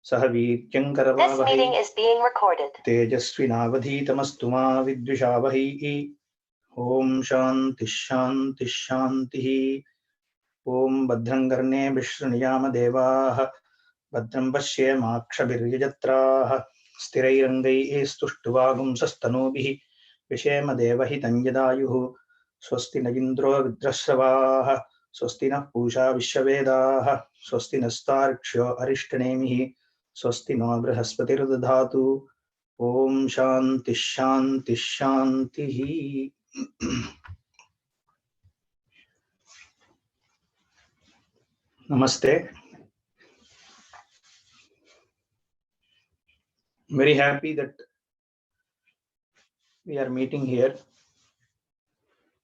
सह वीर्यं करवावहै तेजस्विनावधीतमस्तु मा विद्विषावहै। ओम शांति शांति शांति। ओम भद्रं कर्णेभिः शृणुयाम देवाः भद्रं पश्येमाक्षभिर्यजत्राः स्थिरैरङ्गैः स्तुष्टुवागुंसस्तनूभिः विषेम देवहितं यदायुः। स्वस्ति न इन्द्रो वृत्रश्रवाः स्वस्ति नः पूषा विश्ववेदाः स्वस्ति नस्तार्क्ष्यो अरिष्टनेमिः स्वस्ति no बृहस्पतिर्दधातु। Om Shanti Shanti Shanti. Namaste. Very happy that we are meeting here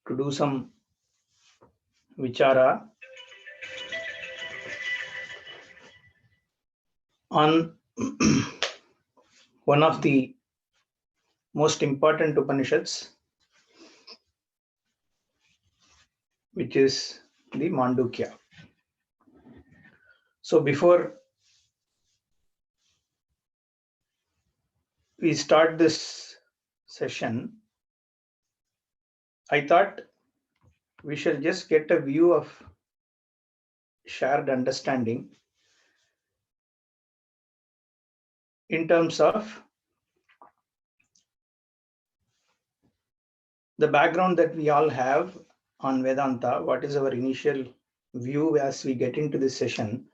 to do some vichara on one of the most important Upanishads, which is the Mandukya. So before we start this session, I thought we shall just get a view of shared understanding in terms of the background that we all have on Vedanta. What is our initial view as we get into this session,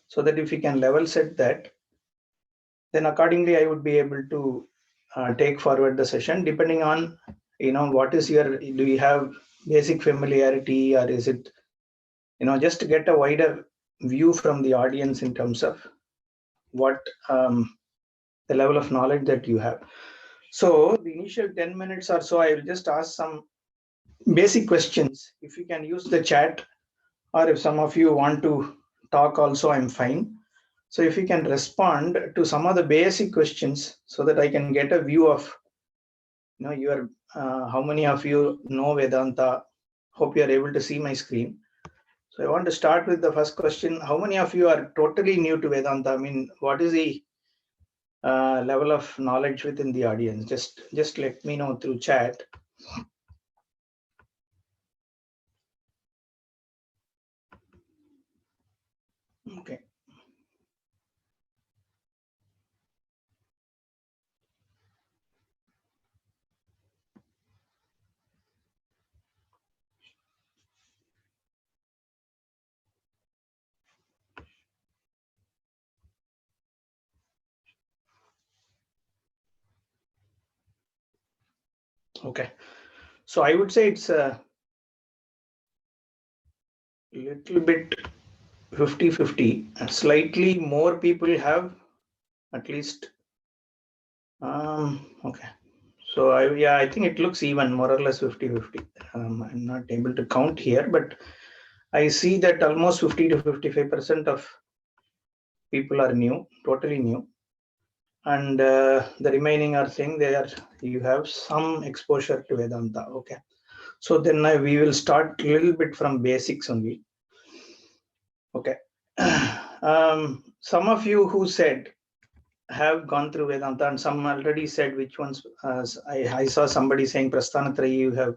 so that if we can level set that, then accordingly I would be able to take forward the session, depending on, what is your, do you have basic familiarity, or is it, just to get a wider view from the audience in terms of what the level of knowledge that you have. So the initial 10 minutes or so, I will just ask some basic questions. If you can use the chat, or if some of you want to talk also, I'm fine. So if you can respond to some of the basic questions, so that I can get a view of, your how many of you know Vedanta. Hope you are able to see my screen. So I want to start with the first question. How many of you are totally new to Vedanta? I mean, what is the level of knowledge within the audience? Just let me know through chat. Okay. Okay. So I would say it's a little bit 50-50. Slightly more people have at least. Okay. So I think it looks even, more or less 50-50. I'm not able to count here, but I see that almost 50 to 55% of people are new, totally new, and the remaining are saying you have some exposure to Vedanta. Okay. So then we will start a little bit from basics only. Okay. Some of you who said have gone through Vedanta, and some already said which ones. I saw somebody saying Prasthanatrayi you have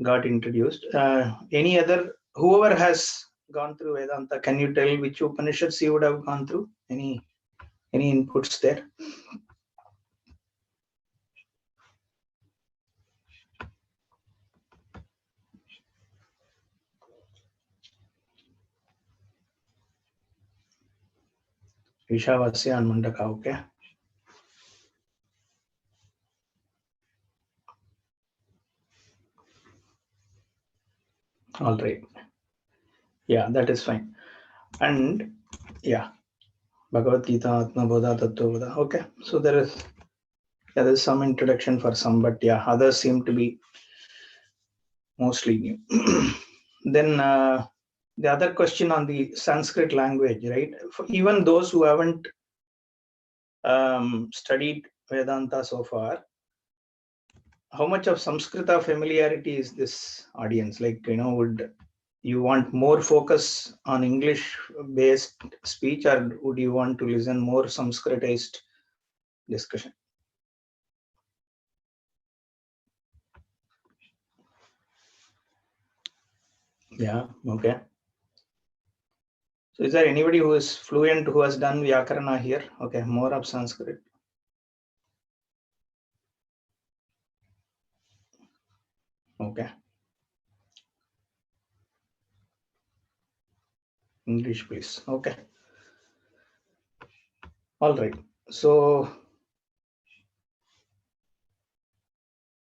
got introduced. Any other, whoever has gone through Vedanta, can you tell which Upanishads you would have gone through? Any inputs there? Ishavasya and Mundaka, okay. All right. Yeah, that is fine. And yeah, Bhagavad Gita, Atma Bodha, Tattva Bodha. Okay. So there is some introduction for some, but yeah, others seem to be mostly new. Then the other question on the Sanskrit language, right? For even those who haven't studied Vedanta so far, how much of Samskrita familiarity is this audience? Like, would you want more focus on English-based speech, or would you want to listen more Sanskritized discussion? Yeah, okay. So is there anybody who is fluent who has done Vyakarana here? Okay, more of Sanskrit. Okay. English, please. Okay. All right. So,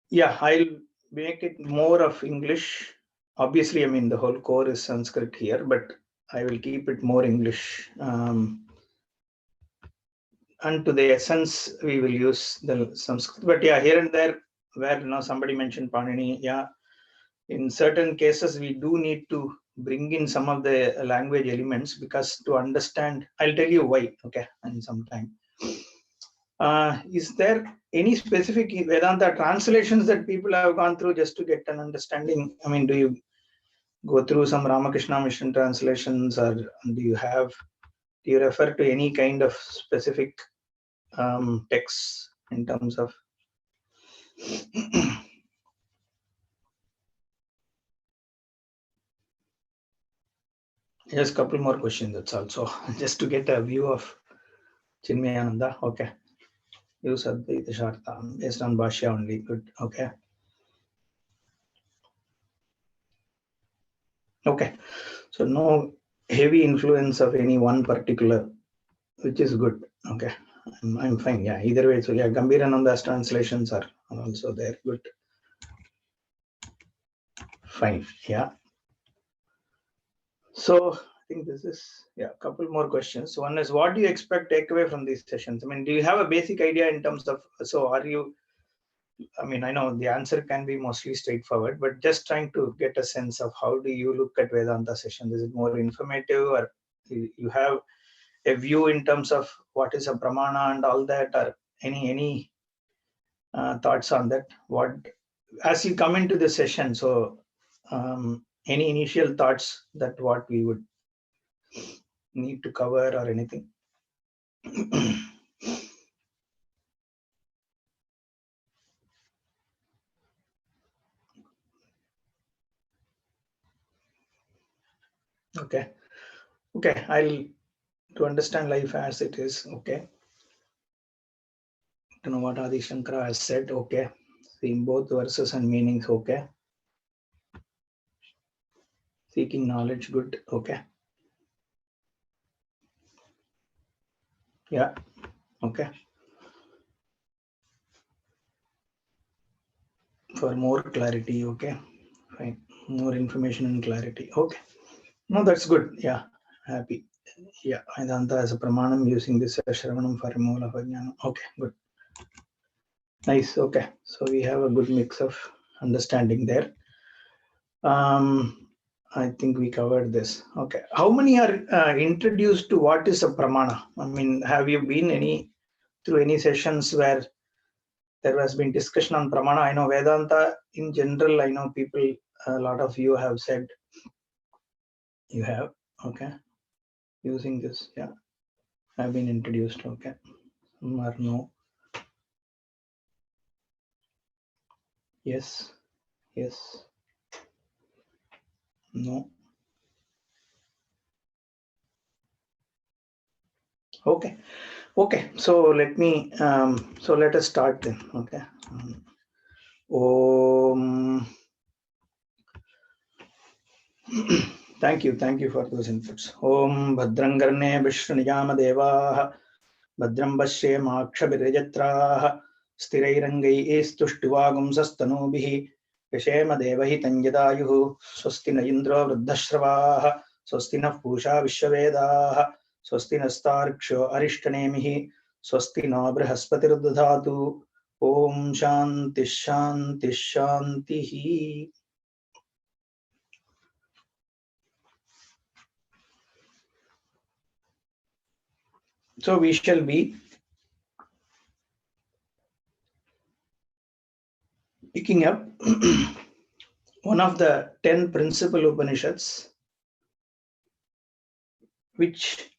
yeah, I'll make it more of English. Obviously, I mean, the whole core is Sanskrit here, but I will keep it more English. And to the essence, we will use the Sanskrit. But yeah, here and there, where somebody mentioned Panini, yeah, in certain cases, we do need to bring in some of the language elements, because to understand, I'll tell you why, okay, in some time. Is there any specific Vedanta translations that people have gone through just to get an understanding? I mean, do you go through some Ramakrishna Mission translations, or do you refer to any kind of specific texts in terms of just a couple more questions, that's also just to get a view of Chinmayananda. Okay, use Advaita Sharta based on Bhashya only. Good. Okay. Okay, so no heavy influence of any one particular, which is good. Okay, I'm fine. Yeah, either way. So yeah, Gambhirananda's translations are also there. Good. Fine. Yeah. So I think this is, yeah, a couple more questions. One is, what do you expect take away from these sessions? I mean, do you have a basic idea in terms of, so are you, I mean, I know the answer can be mostly straightforward, but just trying to get a sense of how do you look at Vedanta sessions? Is it more informative, or you have a view in terms of what is a pramana and all that, or any thoughts on that? What, as you come into the session, so any initial thoughts that what we would need to cover or anything? Okay. I'll, to understand life as it is. Okay, to know what Adi Shankara has said. Okay, seeing both verses and meanings. Okay, seeking knowledge. Good. Okay. Yeah. Okay. For more clarity. Okay, fine. More information and clarity. Okay. No, that's good. Yeah, happy. Yeah, Vedanta as a pramanam, using this as Shravanam for removal of Ajnana. Okay, good. Nice. Okay, so we have a good mix of understanding there. I think we covered this. Okay, how many are introduced to what is a pramana? I mean, have you been through any sessions where there has been discussion on pramana? I know Vedanta in general, I know people, a lot of you have said you have. Okay, using this, yeah, have been introduced. Okay, some are no. Yes, yes, no. Okay, okay. So let me. So let us start then. Okay. Om. Thank you for those inputs. Om Bhadrangarne Vishnuyama Devaha Bhadram Bashye Makshabhiryatraha Sthirairangai Estushtivagum Sastanubihi Vishema Devahi Tanjadayuhu Swastina Indra Vruddhashravaha Swastina Pusha Vishwavedaha Swastina Starksho Arishtanemihi Swastina Brihaspatiruddhatu Om Shanti Shanti Shantihi. So we shall be picking up one of the 10 principal Upanishads which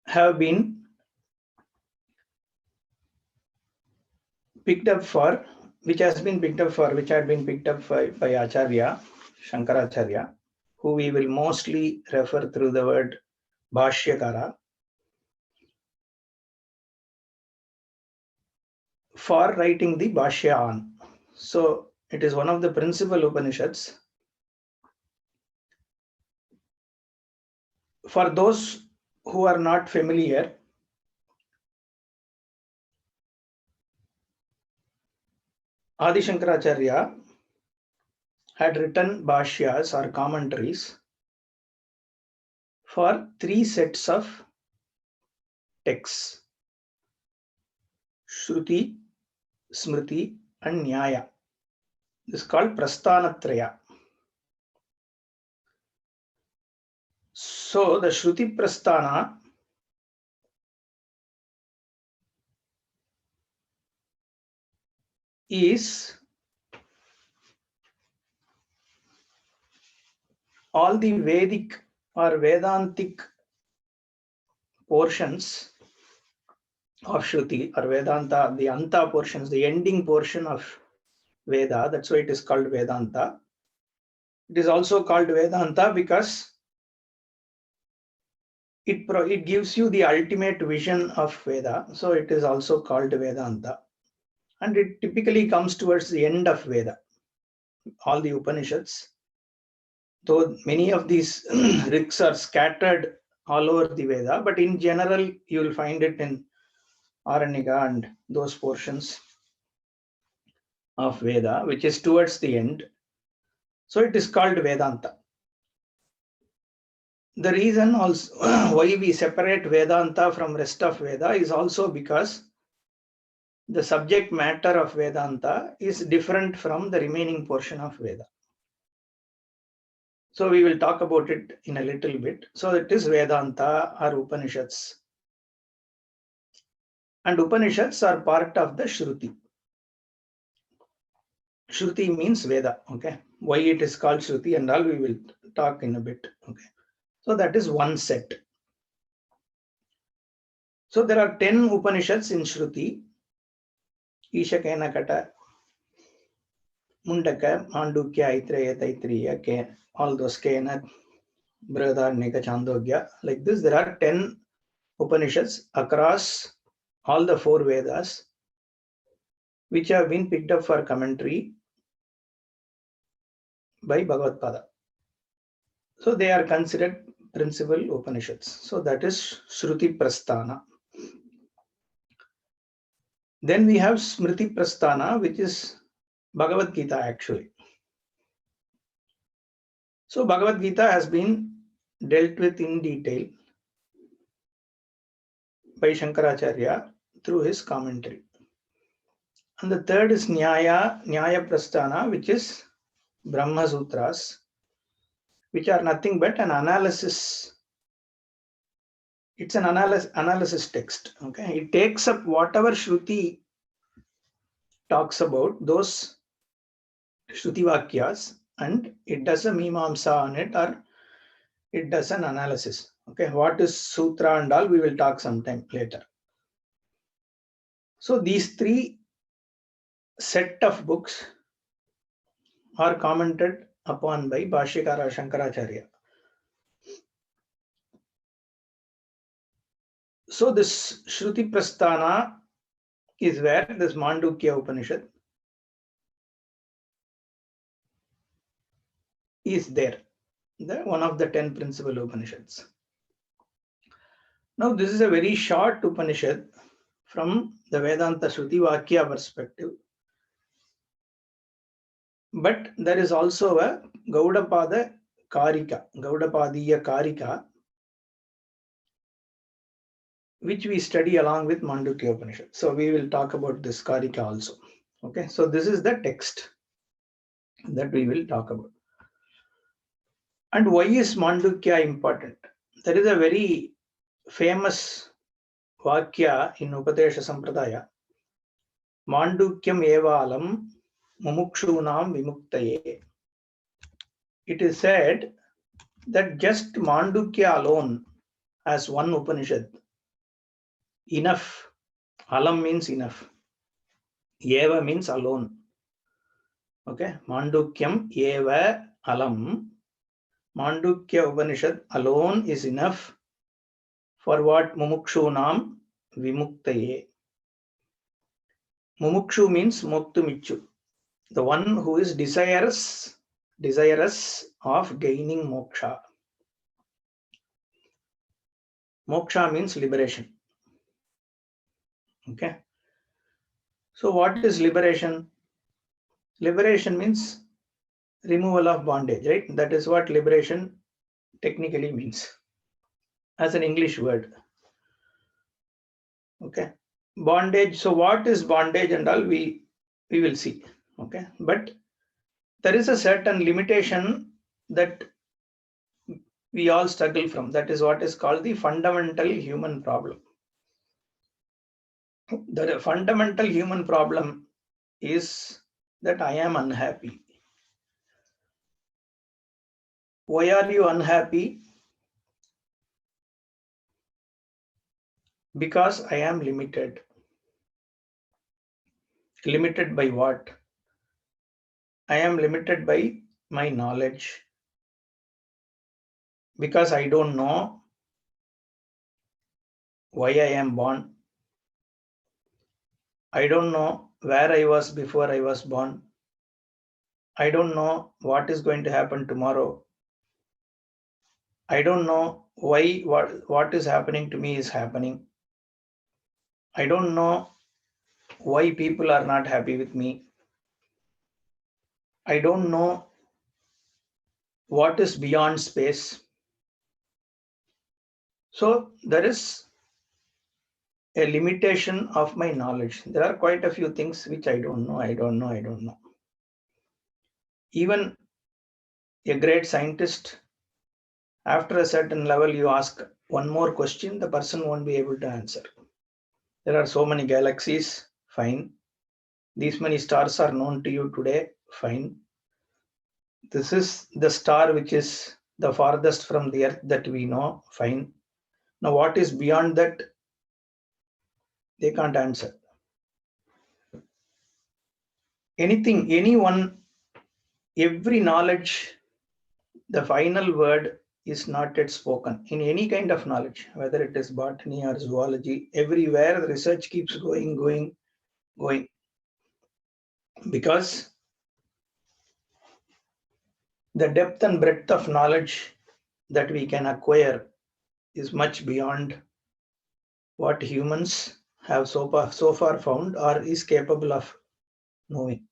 have been picked up for, which had been picked up by Acharya, Shankaracharya, who we will mostly refer through the word Bhashyakara, for writing the Bhashya on. So it is one of the principal Upanishads. For those who are not familiar, Adi Shankaracharya had written Bhashyas or commentaries for 3 sets of texts: Shruti, Smriti and Nyaya. This is called Prasthanatraya. So the Shruti Prasthana is all the Vedic or Vedantic portions of Shruti or Vedanta, the Anta portions, the ending portion of Veda. That's why it is called Vedanta. It is also called Vedanta because it gives you the ultimate vision of Veda. So it is also called Vedanta. And it typically comes towards the end of Veda. All the Upanishads, though many of these riks are scattered all over the Veda, but in general, you will find it in Aranyaka and those portions of Veda, which is towards the end. So it is called Vedanta. The reason also why we separate Vedanta from rest of Veda is also because the subject matter of Vedanta is different from the remaining portion of Veda. So we will talk about it in a little bit. So it is Vedanta or Upanishads. And Upanishads are part of the Shruti. Shruti means Veda. Okay. Why it is called Shruti and all we will talk in a bit. Okay. So that is one set. So there are 10 Upanishads in Shruti. Ishakena Kata, Mundaka, Mandukya, Aitreya, Taitriya, all those Kena, Brihadaranyaka, Chandogya. Like this, there are 10 Upanishads across all the 4 Vedas, which have been picked up for commentary by Bhagavad Pada. So they are considered principal Upanishads. So that is Shruti Prasthana. Then we have Smriti Prasthana, which is Bhagavad Gita actually. So Bhagavad Gita has been dealt with in detail by Shankaracharya through his commentary. And the third is Nyaya Prasthana, which is Brahma Sutras, which are nothing but an analysis. It's an analysis text. Okay, it takes up whatever Shruti talks about, those Shruti Vakyas, and it does a Mimamsa on it, or it does an analysis. Okay, what is Sutra and all, we will talk sometime later. So these 3 set of books are commented upon by Bhashyakara Shankaracharya. So this Shruti Prasthana is where this Mandukya Upanishad is there, one of the 10 principal Upanishads. Now this is a very short Upanishad from the Vedanta Shruti Vakya perspective. But there is also a Gaudapada Karika, Gaudapadiya Karika, which we study along with Mandukya Upanishad. So we will talk about this Karika also. Okay, so this is the text that we will talk about. And why is Mandukya important? There is a very famous Vakya in Upadesha Sampradaya. Mandukyam evalam mumukshunam vimuktaye. it is said that just Mandukya alone as one Upanishad, enough. Alam means enough. Eva means alone. Okay, Mandukyam Eva Alam. Mandukya Upanishad alone is enough for what? Mumukshunam Vimuktaye. Mumukshu means Moktumichu, the one who is desirous of gaining moksha. Moksha means liberation. Okay. So what is liberation? Liberation means removal of bondage, right? That is what liberation technically means as an English word. Okay. Bondage. So what is bondage and all we will see. Okay. But there is a certain limitation that we all struggle from. That is what is called the fundamental human problem. The fundamental human problem is that I am unhappy. Why are you unhappy? Because I am limited. Limited by what? I am limited by my knowledge. Because I don't know why I am born. I don't know where I was before I was born. I don't know what is going to happen tomorrow. I don't know why what is happening to me is happening. I don't know why people are not happy with me. I don't know what is beyond space. So there is a limitation of my knowledge. There are quite a few things which I don't know. Even a great scientist, after a certain level, you ask one more question, the person won't be able to answer. There are so many galaxies, fine. These many stars are known to you today, fine. This is the star which is the farthest from the earth that we know, fine. Now, what is beyond that? They can't answer. Anything, anyone, every knowledge, the final word is not yet spoken. In any kind of knowledge, whether it is botany or zoology, everywhere the research keeps going. Because the depth and breadth of knowledge that we can acquire is much beyond what humans have so far found or is capable of knowing.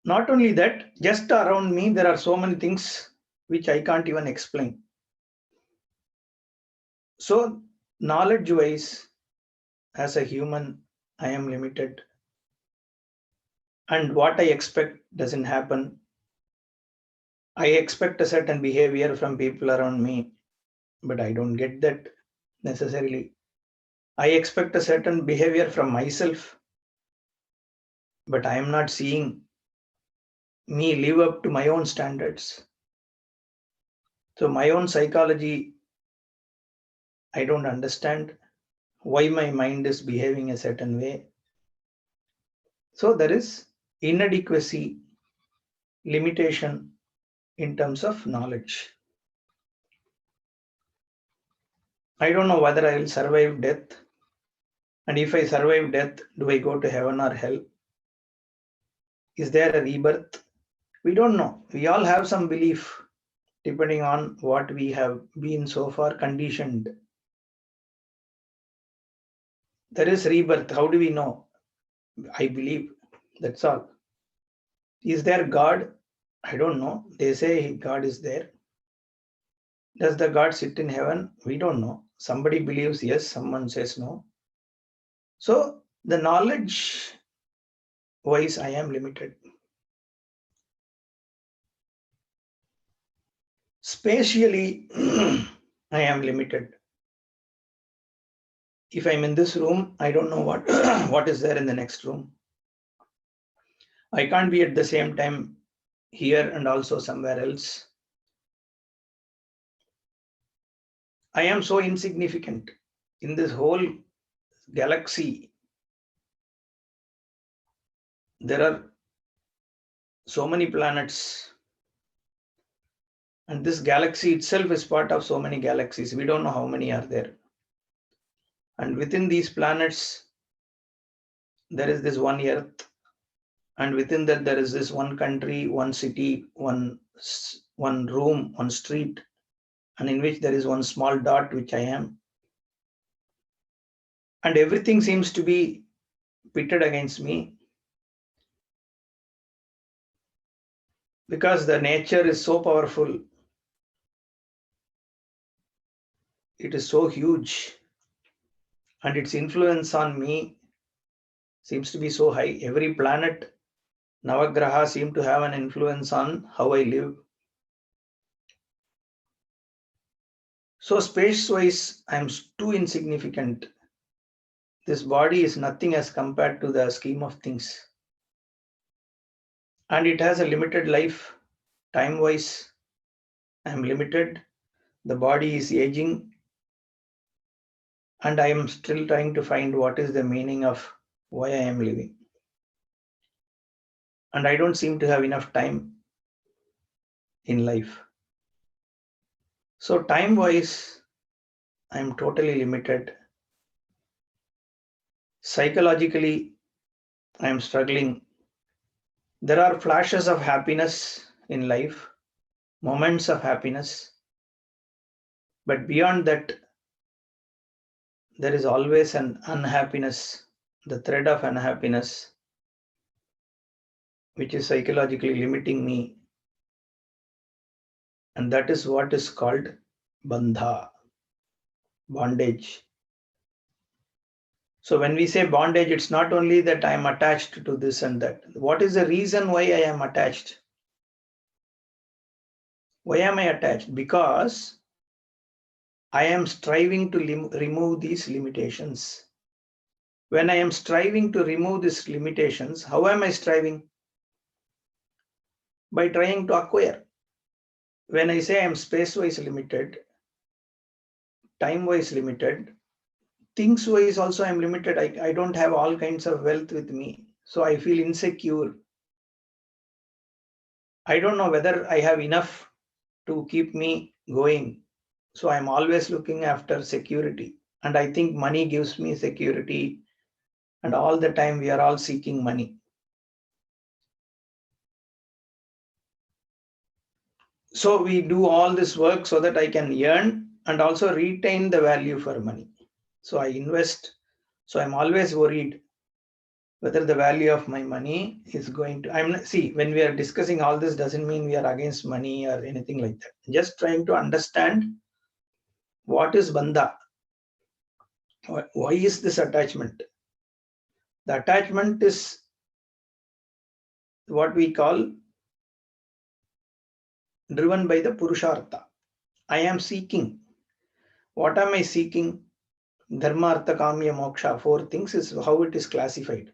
Not only that, just around me, there are so many things which I can't even explain. So, knowledge-wise, as a human, I am limited. And what I expect doesn't happen. I expect a certain behavior from people around me, but I don't get that necessarily. I expect a certain behavior from myself, but I am not seeing me live up to my own standards. So my own psychology, I don't understand why my mind is behaving a certain way. So there is inadequacy, limitation in terms of knowledge. I don't know whether I will survive death. And if I survive death, do I go to heaven or hell? Is there a rebirth? We don't know. We all have some belief depending on what we have been so far conditioned. There is rebirth. How do we know? I believe. That's all. Is there God? I don't know. They say God is there. Does the God sit in heaven? We don't know. Somebody believes yes, someone says no. So the knowledge wise, I am limited. Spatially, I am limited. If I'm in this room, I don't know what is there in the next room. I can't be at the same time here and also somewhere else. I am so insignificant in this whole galaxy. There are so many planets, and this galaxy itself is part of so many galaxies. We don't know how many are there. And within these planets, there is this one Earth, and within that there is this one country, one city, one room, one street, and in which there is one small dot, which I am. And everything seems to be pitted against me, because the nature is so powerful. It is so huge, and its influence on me seems to be so high. Every planet, Navagraha, seem to have an influence on how I live. So space-wise, I am too insignificant. This body is nothing as compared to the scheme of things. And it has a limited life. Time-wise, I am limited. The body is aging. And I am still trying to find what is the meaning of why I am living. And I don't seem to have enough time in life. So time-wise, I am totally limited. Psychologically, I am struggling. There are flashes of happiness in life, moments of happiness. But beyond that, there is always an unhappiness, the thread of unhappiness, which is psychologically limiting me. And that is what is called bandha, bondage. So when we say bondage, it's not only that I am attached to this and that. What is the reason why I am attached? Why am I attached? Because I am striving to remove these limitations. When I am striving to remove these limitations, how am I striving? By trying to acquire. When I say I am space-wise limited, time-wise limited, things-wise also I am limited. I don't have all kinds of wealth with me. So I feel insecure. I don't know whether I have enough to keep me going. So I'm always looking after security. And I think money gives me security. And all the time we are all seeking money. So we do all this work so that I can earn and also retain the value for money. So I invest. So I'm always worried whether the value of my money is going to, see, when we are discussing all this doesn't mean we are against money or anything like that. Just trying to understand what is bandha. Why is this attachment? The attachment is what we call driven by the purushartha. I am seeking. What am I seeking? Dharma, artha, kamya, moksha. 4 things is how it is classified.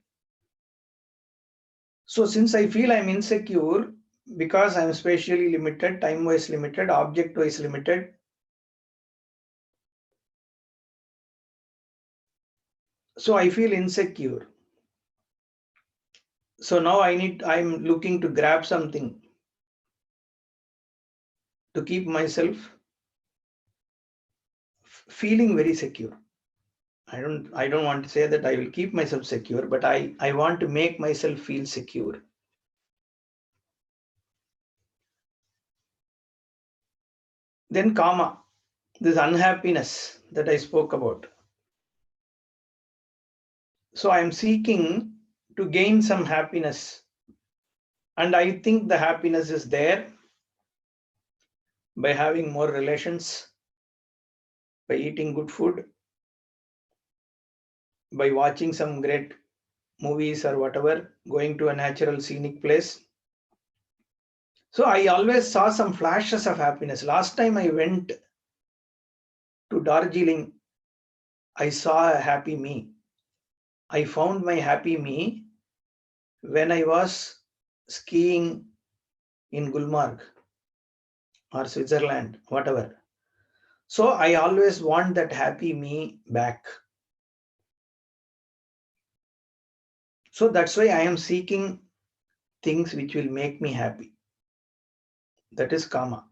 So since I feel I'm insecure because I'm spatially limited, time-wise limited, object-wise limited, so I feel insecure. So now I'm looking to grab something to keep myself feeling very secure. I don't want to say that I will keep myself secure, but I want to make myself feel secure. Then kama, this unhappiness that I spoke about. So I am seeking to gain some happiness. And I think the happiness is there by having more relations, by eating good food, by watching some great movies or whatever, going to a natural scenic place. So I always saw some flashes of happiness. Last time I went to Darjeeling, I saw a happy me. I found my happy me when I was skiing in Gulmarg or Switzerland, whatever. So I always want that happy me back. So that's why I am seeking things which will make me happy. That is kama.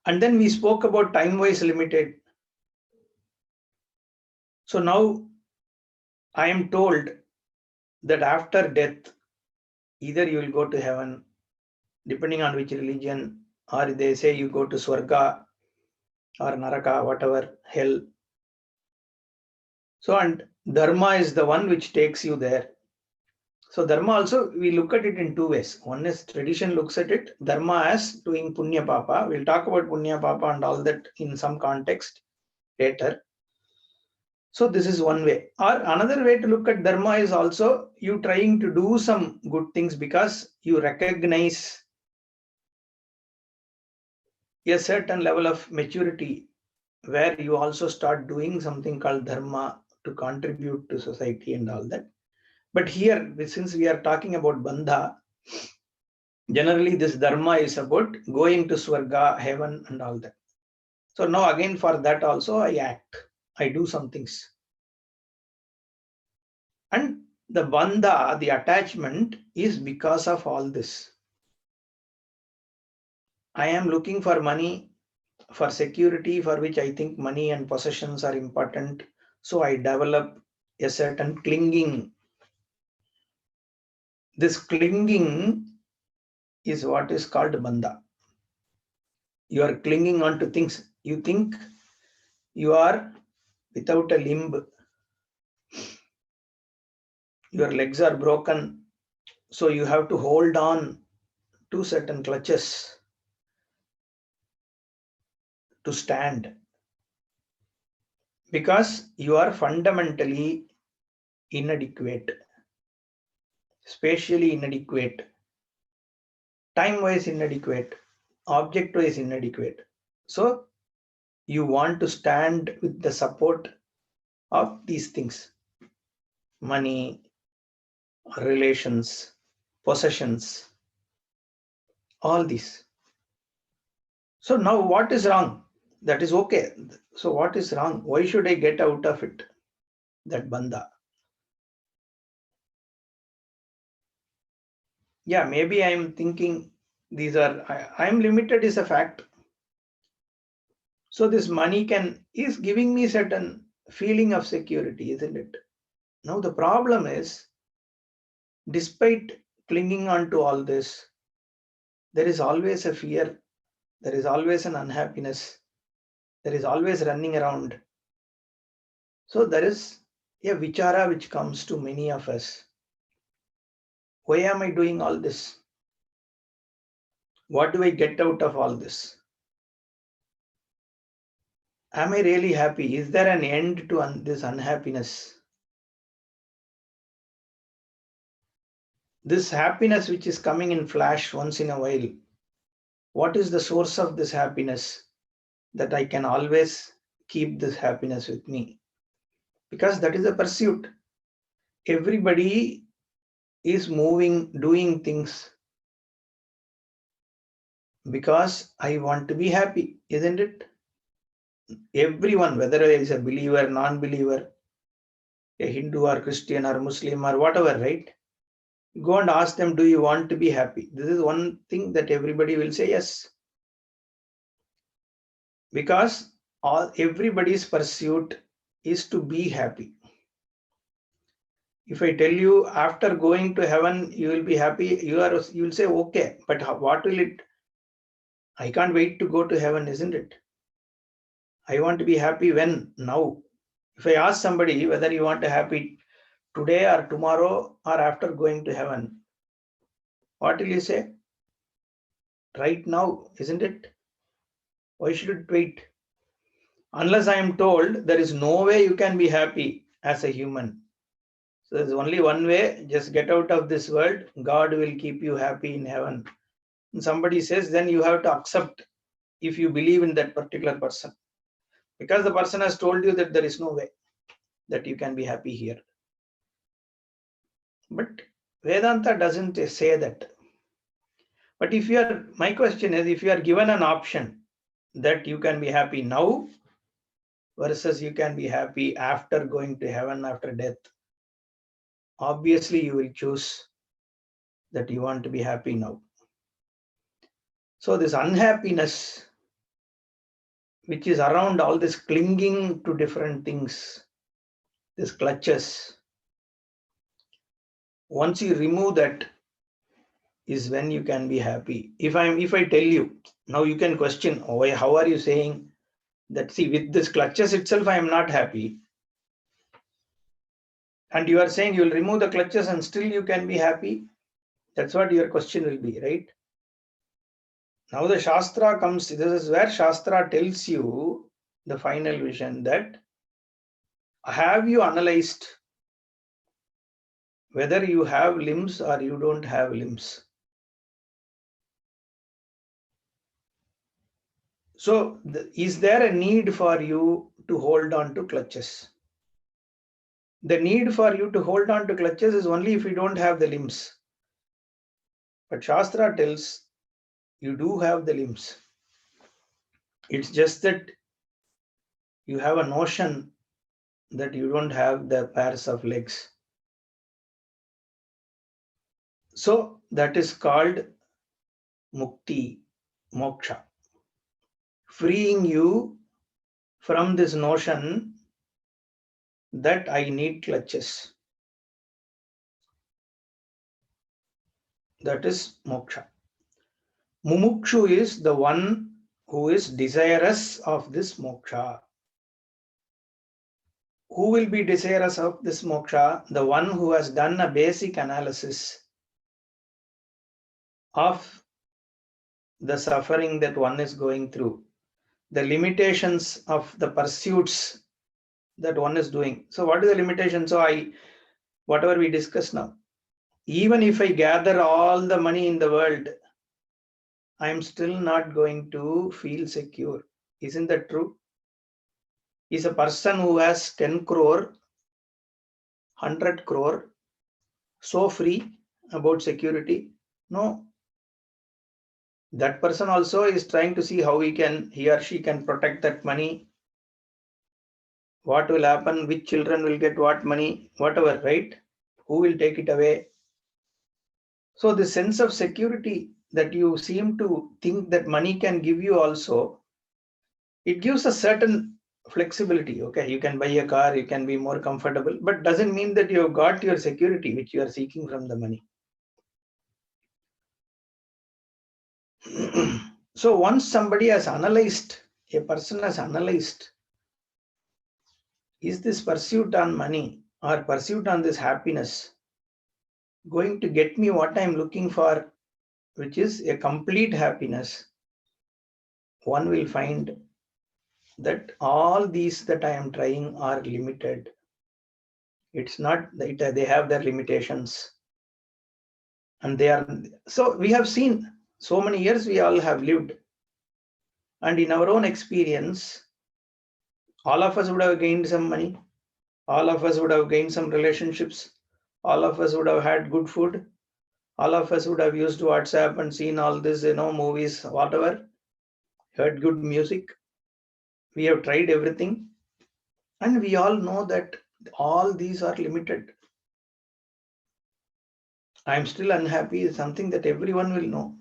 And then we spoke about time-wise limited. So now I am told that after death, either you will go to heaven, depending on which religion, or they say you go to Swarga or Naraka, whatever, hell. So, and Dharma is the one which takes you there. So Dharma also, we look at it in two ways. One is tradition looks at it, Dharma as doing Punya Papa. We'll talk about Punya Papa and all that in some context later. So this is one way. Or another way to look at Dharma is also you trying to do some good things because you recognize a certain level of maturity where you also start doing something called Dharma to contribute to society and all that. But here, since we are talking about Bandha, generally this Dharma is about going to Swarga, heaven and all that. So now again for that also I act, I do some things. And the Bandha, the attachment is because of all this. I am looking for money, for security, for which I think money and possessions are important. So I develop a certain clinging. This clinging is what is called bandha. You are clinging on to things. You think you are without a limb. Your legs are broken. So you have to hold on to certain clutches to stand. Because you are fundamentally inadequate, spatially inadequate, time-wise inadequate, object-wise inadequate. So you want to stand with the support of these things: money, relations, possessions, all these. So now what is wrong? That is okay. So what is wrong? Why should I get out of it? That bandha. Yeah, maybe I am thinking these are, I am limited is a fact. So this money is giving me certain feeling of security, isn't it? Now the problem is, despite clinging on to all this, there is always a fear, there is always an unhappiness, there is always running around. So there is a vichara which comes to many of us. Why am I doing all this? What do I get out of all this? Am I really happy? Is there an end to this unhappiness? This happiness which is coming in flash once in a while, what is the source of this happiness that I can always keep this happiness with me? Because that is a pursuit. Everybody is moving, doing things because I want to be happy, isn't it? Everyone, whether it is a believer, non-believer, a Hindu or Christian or Muslim or whatever, right? Go and ask them, do you want to be happy? This is one thing that everybody will say yes. Because everybody's pursuit is to be happy. If I tell you after going to heaven you will be happy, you will say okay, but what will it? I can't wait to go to heaven, isn't it? I want to be happy when? Now. If I ask somebody whether you want to happy today or tomorrow or after going to heaven, what will you say? Right now, isn't it? Why should it wait? Unless I am told there is no way you can be happy as a human. So there's only one way, just get out of this world. God will keep you happy in heaven. And somebody says, then you have to accept if you believe in that particular person. Because the person has told you that there is no way that you can be happy here. But Vedanta doesn't say that. But my question is, if you are given an option that you can be happy now versus you can be happy after going to heaven after death, obviously you will choose that you want to be happy now. So this unhappiness, which is around all this clinging to different things, this clutches, once you remove that is when you can be happy. If I tell you, now you can question, oh, how are you saying that? See, with this clutches itself, I am not happy. And you are saying you will remove the clutches and still you can be happy. That's what your question will be, right? Now the Shastra comes, this is where Shastra tells you the final vision, that have you analyzed whether you have limbs or you don't have limbs? So is there a need for you to hold on to clutches? The need for you to hold on to clutches is only if you don't have the limbs. But Shastra tells you do have the limbs. It's just that you have a notion that you don't have the pairs of legs. So that is called mukti, moksha, freeing you from this notion that I need clutches. That is moksha. Mumukshu is the one who is desirous of this moksha. Who will be desirous of this moksha? The one who has done a basic analysis of the suffering that one is going through, the limitations of the pursuits that one is doing. So what is the limitation? So whatever we discuss now, even if I gather all the money in the world, I am still not going to feel secure. Isn't that true? Is a person who has 10 crore, 100 crore so free about security? No. That person also is trying to see how he or she can protect that money. What will happen? Which children will get what money? Whatever, right? Who will take it away? So the sense of security that you seem to think that money can give you also, it gives a certain flexibility. Okay, you can buy a car, you can be more comfortable, but doesn't mean that you have got your security which you are seeking from the money. So once somebody has analyzed, a person has analyzed, is this pursuit on money or pursuit on this happiness going to get me what I'm looking for, which is a complete happiness? One will find that all these that I am trying are limited. It's not that they have their limitations. And so we have seen so many years we all have lived. And in our own experience, all of us would have gained some money. All of us would have gained some relationships. All of us would have had good food. All of us would have used WhatsApp and seen all this, movies, whatever, heard good music. We have tried everything. And we all know that all these are limited. I'm still unhappy is something that everyone will know.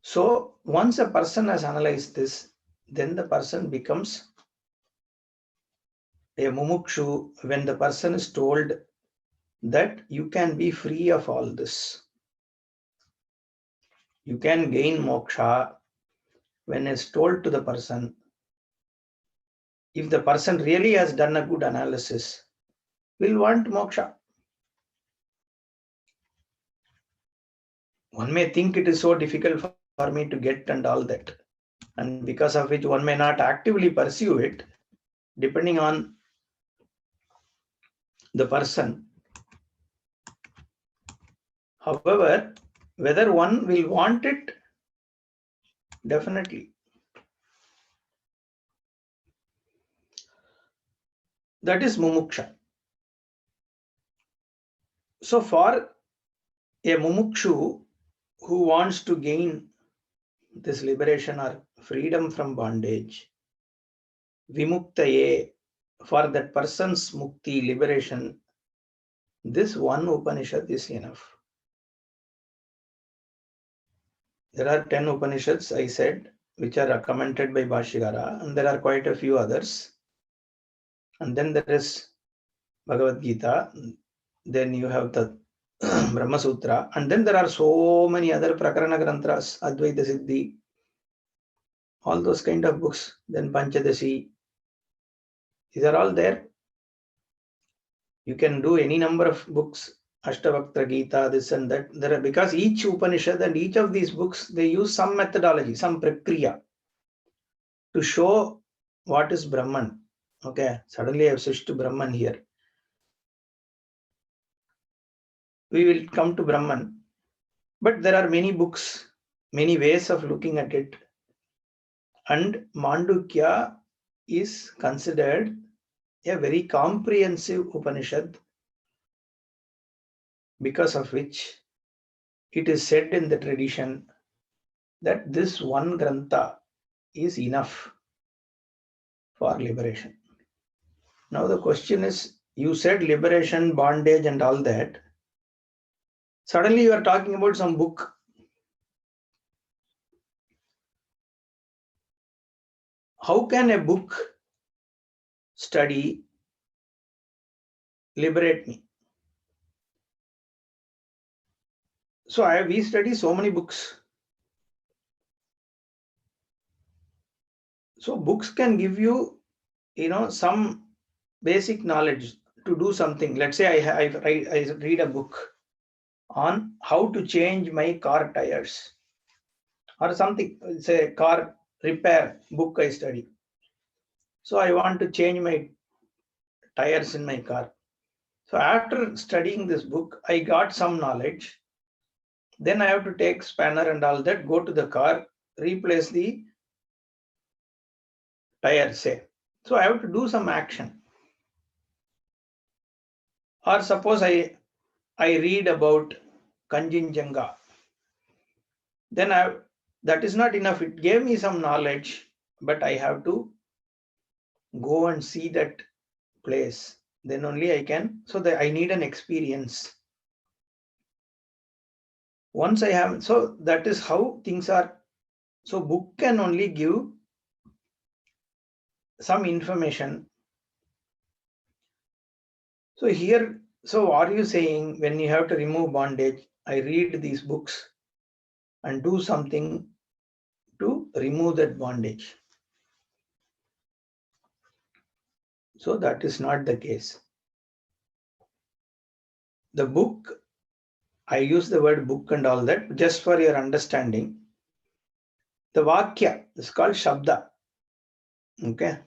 So once a person has analyzed this, then the person becomes a mumukshu when the person is told that you can be free of all this. You can gain moksha when it's told to the person. If the person really has done a good analysis, will want moksha. One may think it is so difficult for me to get and all that, and because of which one may not actively pursue it, depending on the person. However, whether one will want it, definitely. That is mumuksha. So for a mumukshu who wants to gain this liberation or freedom from bondage, vimuktaye, for that person's mukti, liberation, this one Upanishad is enough. There are 10 Upanishads, I said, which are commented by Bhashyakara, and there are quite a few others. And then there is Bhagavad Gita, then you have the Brahma Sutra, and then there are so many other Prakarana Granthas, Advaita Siddhi, all those kind of books, then Panchadasi. These are all there. You can do any number of books, Ashtavaktra Gita, this and that. There are, because each Upanishad and each of these books, they use some methodology, some prakriya to show what is Brahman. Okay, suddenly I have switched to Brahman here. We will come to Brahman, but there are many books, many ways of looking at it. And Mandukya is considered a very comprehensive Upanishad, because of which it is said in the tradition that this one Grantha is enough for liberation. Now the question is, you said liberation, bondage and all that. Suddenly you are talking about some book. How can a book study liberate me? So we study so many books. So books can give you, some basic knowledge to do something. Let's say I read a book on how to change my car tires or something. It's a car repair book I study. So I want to change my tires in my car. So after studying this book, I got some knowledge. Then I have to take spanner and all that, go to the car, replace the tire, say. So I have to do some action. Or suppose I read about Kanchenjunga. Then that is not enough. It gave me some knowledge, but I have to go and see that place. Then only I can. So that I need an experience. Once I have, so that is how things are. So book can only give some information. So here, so are you saying when you have to remove bondage, I read these books and do something to remove that bondage? So that is not the case. The book, I use the word book and all that just for your understanding. The Vakya is called Shabda. Okay.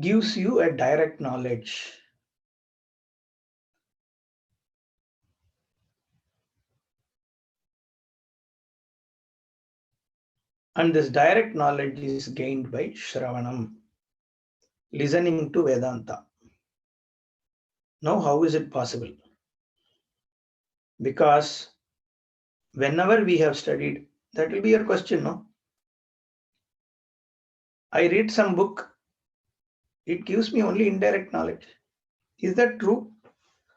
Gives you a direct knowledge. And this direct knowledge is gained by Shravanam, listening to Vedanta. Now, how is it possible? Because whenever we have studied, that will be your question, no? I read some book, it gives me only indirect knowledge. Is that true?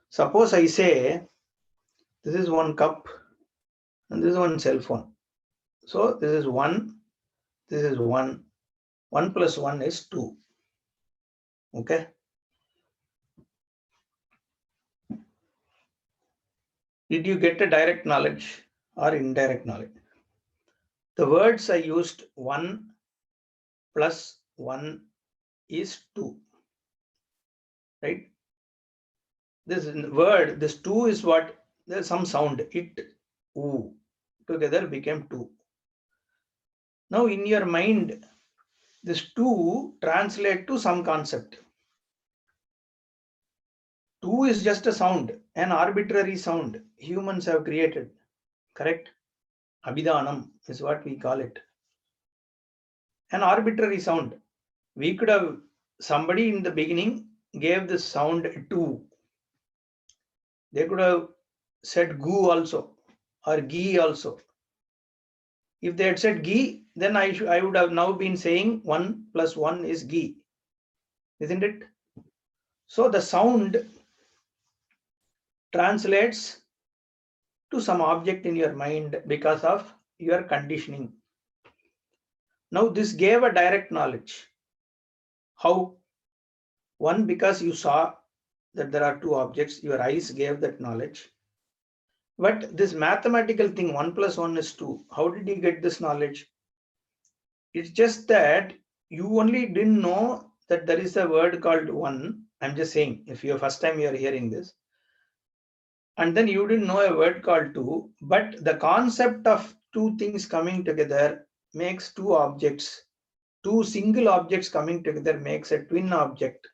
Suppose I say, this is one cup and this is one cell phone. So this is 1, this is 1. 1 plus 1 is 2. Okay. Did you get a direct knowledge or indirect knowledge? The words I used, 1 plus 1 is 2. Right? This word, this 2 is what? There's some sound. It, oo, together became 2. Now in your mind, this 2 translate to some concept. 2 is just a sound, an arbitrary sound humans have created. Correct? Abhidanam is what we call it. An arbitrary sound. We could have, somebody in the beginning gave this sound 2. They could have said gu also or ghee also. If they had said ghee, then I would have now been saying 1 + 1 is ghee, isn't it? So the sound translates to some object in your mind because of your conditioning. Now this gave a direct knowledge. How? One, because you saw that there are two objects, your eyes gave that knowledge. But this mathematical thing, 1 + 1 is 2, how did you get this knowledge? It's just that you only didn't know that there is a word called 1. I'm just saying, if you're first time you're hearing this, and then you didn't know a word called 2, but the concept of two things coming together makes two objects. Two single objects coming together makes a twin object,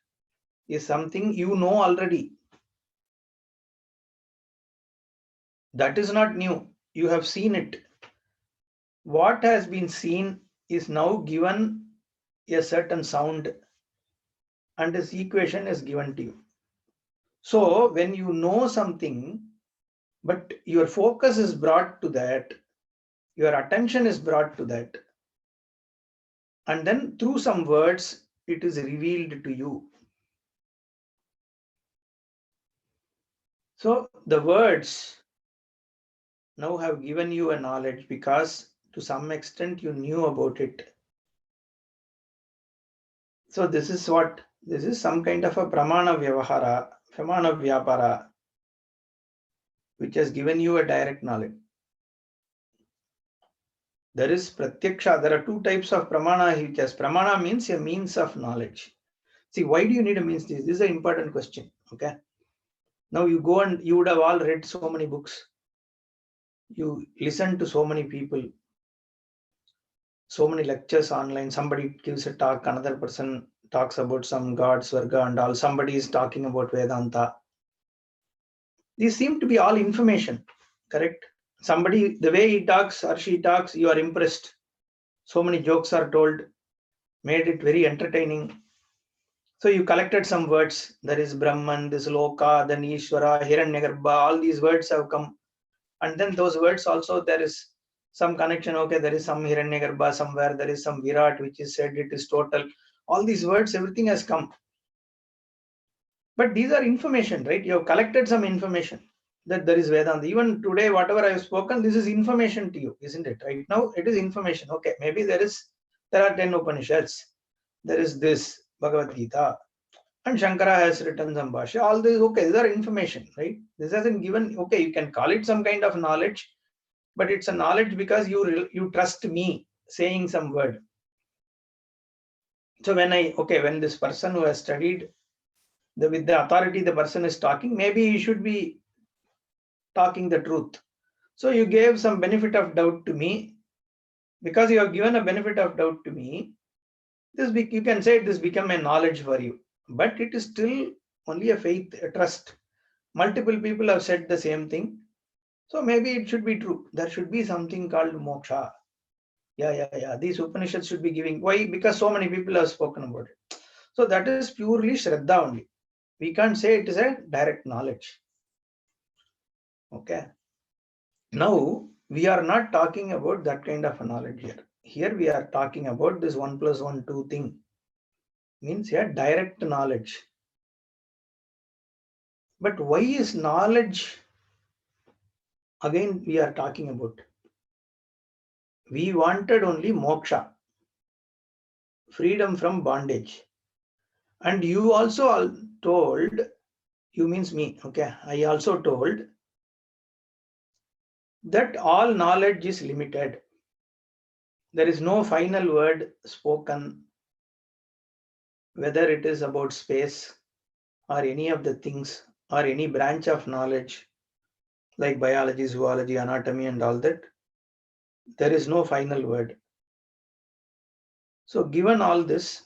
is something you know already. That is not new. You have seen it. What has been seen is now given a certain sound, and this equation is given to you. So when you know something, but your focus is brought to that, your attention is brought to that, and then through some words, it is revealed to you. So the words now have given you a knowledge because to some extent you knew about it. So this is some kind of a pramana vyapara, which has given you a direct knowledge. There is pratyaksha. There are two types of pramana. Pramana means a means of knowledge. See, why do you need a means? This is an important question. Okay. Now you go and you would have all read so many books. You listen to so many people, so many lectures online. Somebody gives a talk, another person talks about some God, Swarga and all. Somebody is talking about Vedanta. These seem to be all information, correct? Somebody, the way he talks or she talks, you are impressed. So many jokes are told, made it very entertaining. So you collected some words. There is Brahman, this Loka, then Ishvara, Hiranyagarbha, all these words have come. And then those words also, there is some connection. Okay, there is some Hiranyagarbha somewhere, there is some Virat, which is said it is total. All these words, everything has come. But these are information, right? You have collected some information that there is Vedanta. Even today, whatever I have spoken, this is information to you, isn't it? Right now, it is information. Okay, maybe there are 10 Upanishads. There is this Bhagavad Gita, and Shankara has written some Bhashya. All this, okay, these are information, right? This hasn't given, okay, you can call it some kind of knowledge, but it's a knowledge because you trust me saying some word. So when this person who has studied, with the authority the person is talking, maybe he should be talking the truth. So you gave some benefit of doubt to me. Because you have given a benefit of doubt to me, you can say this become a knowledge for you. But it is still only a faith, a trust. Multiple people have said the same thing. So maybe it should be true. There should be something called moksha. Yeah. These Upanishads should be giving. Why? Because so many people have spoken about it. So that is purely Shraddha only. We can't say it is a direct knowledge. Okay. Now, we are not talking about that kind of a knowledge here. Here we are talking about this 1 + 1, 2 thing. Means here direct knowledge. But why is knowledge again we are talking about? We wanted only moksha, freedom from bondage. And you also told, you means me, okay, I also told that all knowledge is limited. There is no final word spoken, whether it is about space or any of the things or any branch of knowledge like biology, zoology, anatomy and all that. There is no final word. So given all this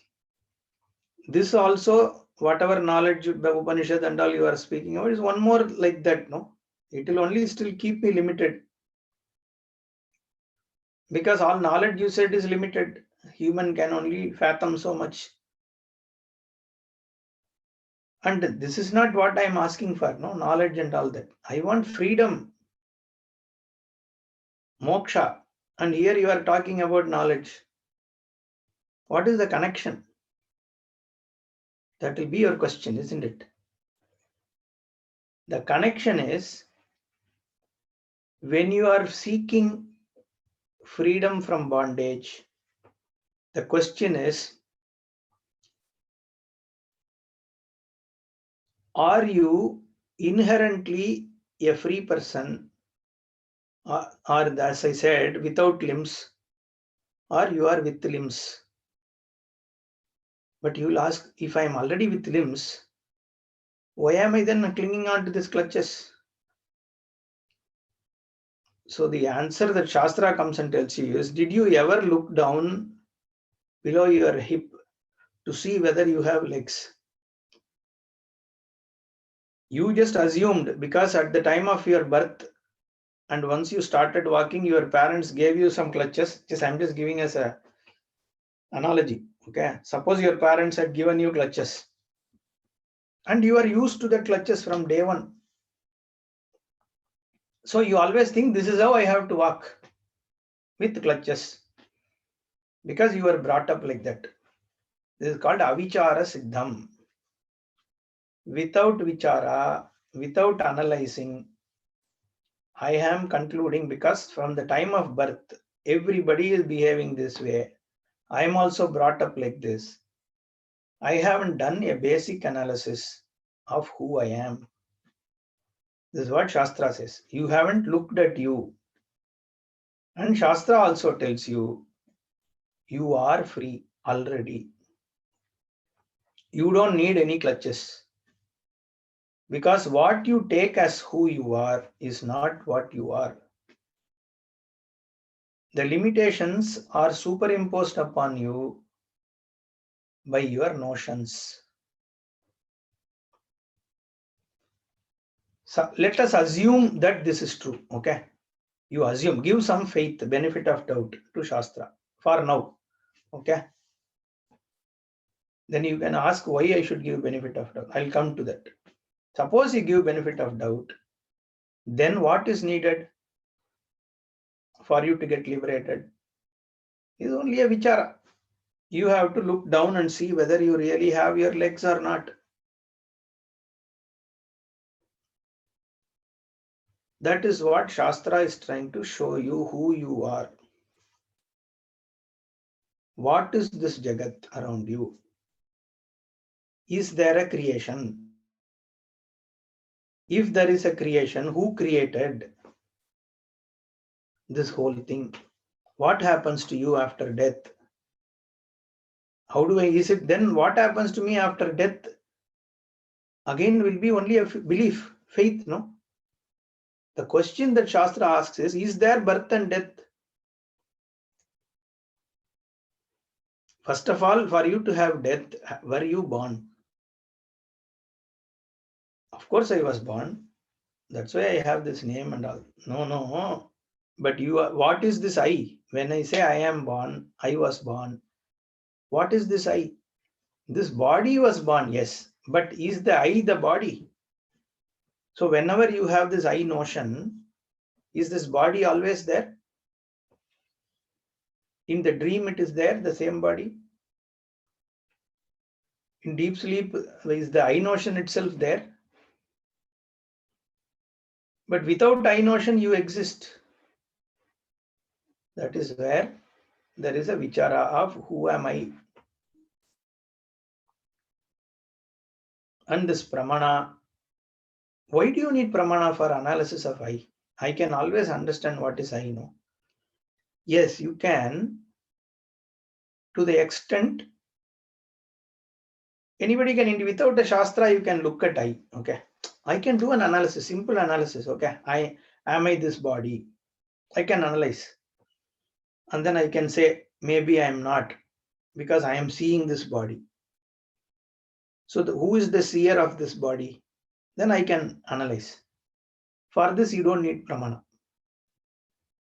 also, whatever knowledge, the Upanishad and all you are speaking about is one more like that, no? It will only still keep me limited. Because all knowledge you said is limited. Human can only fathom so much. And this is not what I'm asking for, no knowledge and all that. I want freedom, moksha. And here you are talking about knowledge. What is the connection? That will be your question, isn't it? The connection is when you are seeking freedom from bondage, the question is, are you inherently a free person, or as I said, without limbs, or you are with limbs? But you will ask, if I am already with limbs, why am I then clinging on to these clutches? So the answer that Shastra comes and tells you is, did you ever look down below your hip to see whether you have legs? You just assumed because at the time of your birth and once you started walking, your parents gave you some clutches. I'm just giving as a analogy. Okay, suppose your parents had given you clutches and you are used to the clutches from day one. So you always think this is how I have to walk, with clutches, because you were brought up like that. This is called avichara siddham. Without vichara, without analyzing, I am concluding, because from the time of birth, everybody is behaving this way. I am also brought up like this. I haven't done a basic analysis of who I am. This is what Shastra says. You haven't looked at you. And Shastra also tells you, you are free already. You don't need any clutches. Because what you take as who you are is not what you are. The limitations are superimposed upon you by your notions. So let us assume that this is true. Okay, you assume, give some faith, benefit of doubt to Shastra for now. Okay, then you can ask why I should give benefit of doubt. I'll come to that. Suppose you give benefit of doubt, then what is needed for you to get liberated is only a vichara. You have to look down and see whether you really have your legs or not. That is what Shastra is trying to show you, who you are. What is this Jagat around you? Is there a creation? If there is a creation, who created this whole thing? What happens to you after death? How do I, is it then what happens to me after death? Again, will be only a belief, faith, no? The question that Shastra asks is there birth and death? First of all, for you to have death, were you born? Of course, I was born. That's why I have this name and all. No. But you are, what is this I? When I say I am born, I was born. What is this I? This body was born, yes. But is the I the body? So whenever you have this I notion, is this body always there? In the dream, it is there, the same body. In deep sleep, is the I notion itself there? But without I notion, you exist. That is where there is a vichara of who am I. And this pramana, why do you need pramana for analysis of I? I can always understand what is I, no? Yes, you can, to the extent anybody can, without the Shastra, you can look at I, okay? I can do an analysis, simple analysis, okay? Am I this body? I can analyze. And then I can say, maybe I am not, because I am seeing this body. So who is the seer of this body? Then I can analyze. For this, you don't need pramana.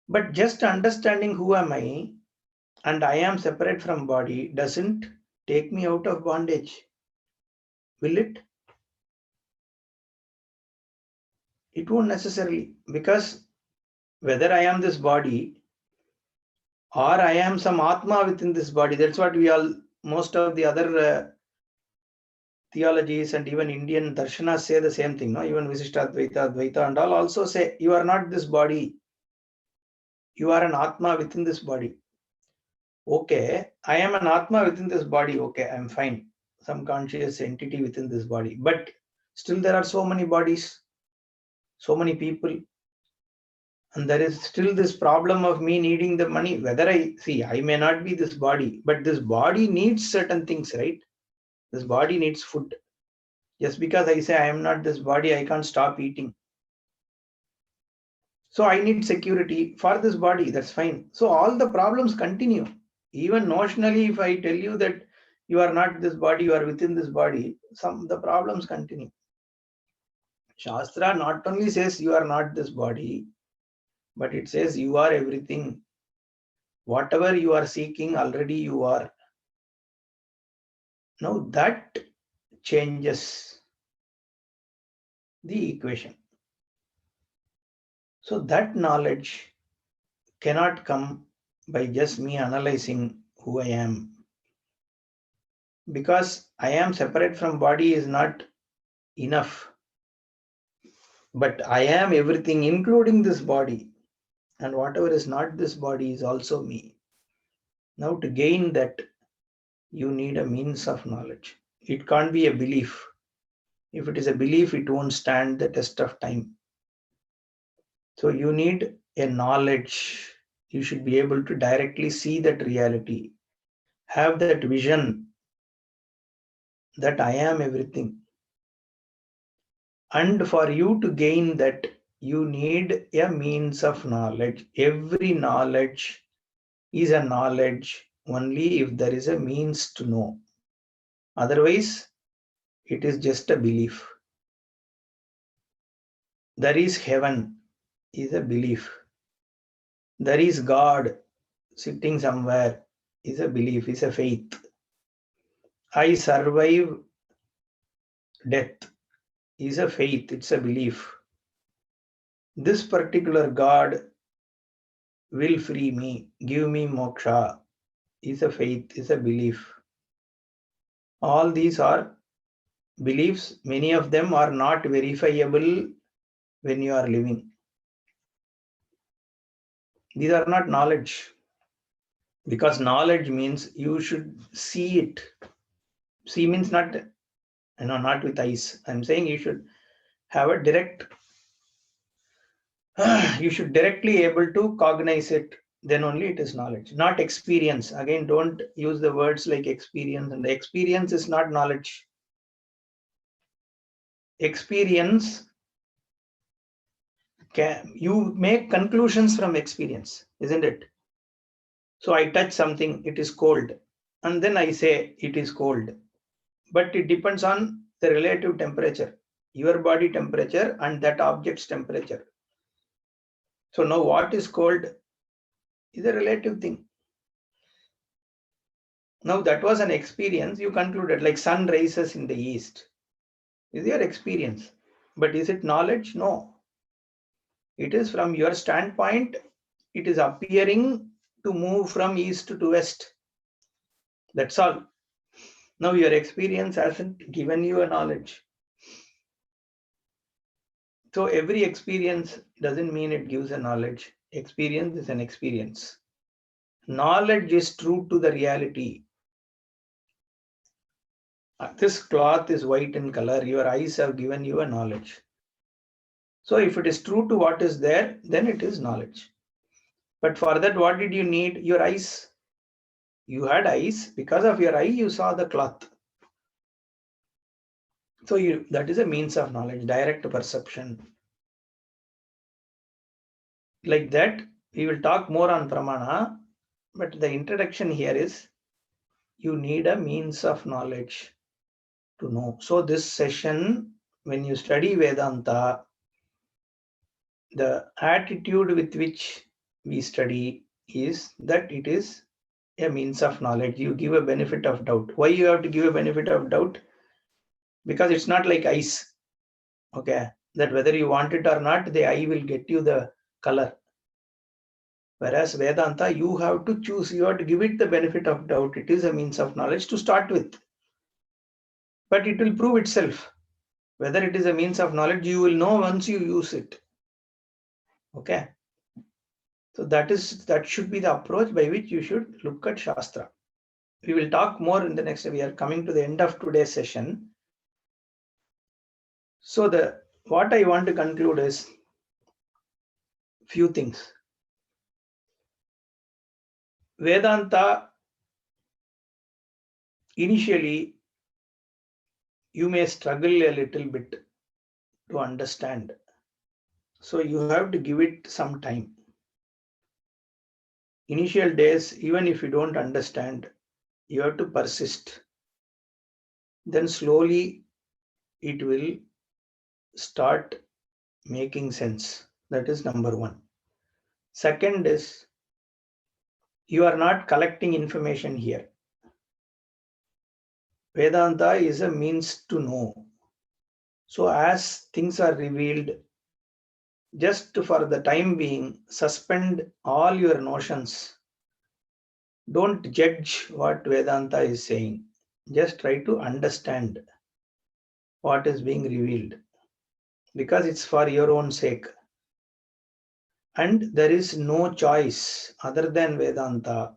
But just understanding who am I and I am separate from body doesn't take me out of bondage. Will it? It won't necessarily, because whether I am this body or I am some Atma within this body, that's what we all, most of the other theologies and even Indian darshanas say the same thing. No? Even Visishtadvaita, Advaita and all also say, you are not this body. You are an Atma within this body. Okay, I am an Atma within this body. Okay, I'm fine. Some conscious entity within this body. But still there are so many bodies, so many people. And there is still this problem of me needing the money. Whether I may not be this body, but this body needs certain things, right? This body needs food. Just because I say I am not this body, I can't stop eating. So I need security for this body, that's fine. So all the problems continue. Even notionally, if I tell you that you are not this body, you are within this body, the problems continue. Shastra not only says you are not this body, but it says you are everything. Whatever you are seeking, already you are. Now that changes the equation. So that knowledge cannot come by just me analyzing who I am. Because I am separate from body is not enough. But I am everything, including this body. And whatever is not this body is also me. Now to gain that, you need a means of knowledge. It can't be a belief. If it is a belief, it won't stand the test of time. So you need a knowledge. You should be able to directly see that reality. Have that vision that I am everything. And for you to gain that, you need a means of knowledge. Every knowledge is a knowledge only if there is a means to know. Otherwise, it is just a belief. There is heaven is a belief. There is God sitting somewhere is a belief, is a faith. I survive death is a faith, it's a belief. This particular God will free me, give me moksha, is a faith, is a belief. All these are beliefs. Many of them are not verifiable when you are living. These are not knowledge. Because knowledge means you should see it. See means not, not with eyes. I'm saying you should have a direct, you should directly able to cognize it. Then only it is knowledge, not experience. Again, don't use the words like experience. And the experience is not knowledge. Experience, you make conclusions from experience, isn't it? So I touch something, it is cold. And then I say it is cold. But it depends on the relative temperature, your body temperature and that object's temperature. So now what is cold is a relative thing. Now that was an experience, you concluded, like sun rises in the east. Is your experience. But is it knowledge? No. It is from your standpoint, it is appearing to move from east to west. That's all. Now your experience hasn't given you a knowledge. So every experience doesn't mean it gives a knowledge. Experience is an experience. Knowledge is true to the reality. This cloth is white in color. Your eyes have given you a knowledge. So if it is true to what is there, then it is knowledge. But for that, what did you need? Your eyes. You had eyes. Because of your eye, you saw the cloth. So that is a means of knowledge, direct perception. Like that, we will talk more on pramana. But the introduction here is, you need a means of knowledge to know. So this session, when you study Vedanta, the attitude with which we study is that it is a means of knowledge. You give a benefit of doubt. Why you have to give a benefit of doubt? Because it's not like ice. Okay. that whether you want it or not, the eye will get you the color. Whereas Vedanta, you have to choose, you have to give it the benefit of doubt. It is a means of knowledge to start with. But it will prove itself. Whether it is a means of knowledge, you will know once you use it. Okay. So that should be the approach by which you should look at Shastra. We will talk more in the next. We are coming to the end of today's session. So what I want to conclude is few things. Vedanta, initially, you may struggle a little bit to understand. So you have to give it some time. Initial days, even if you don't understand, you have to persist. Then slowly it will start making sense. That is number one. Second is, you are not collecting information here. Vedanta is a means to know. So as things are revealed, just for the time being, suspend all your notions. Don't judge what Vedanta is saying. Just try to understand what is being revealed, because it's for your own sake. And there is no choice other than Vedanta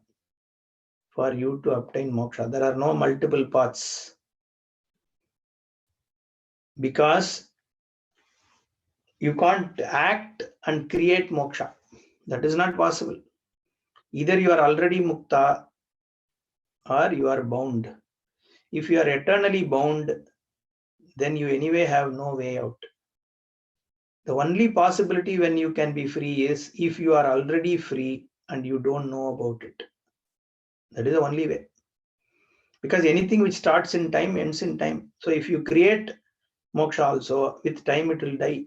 for you to obtain moksha. There are no multiple paths, because you can't act and create moksha. That is not possible. Either you are already mukta or you are bound. If you are eternally bound, then you anyway have no way out. The only possibility when you can be free is if you are already free and you don't know about it. That is the only way. Because anything which starts in time ends in time. So if you create moksha also, with time it will die.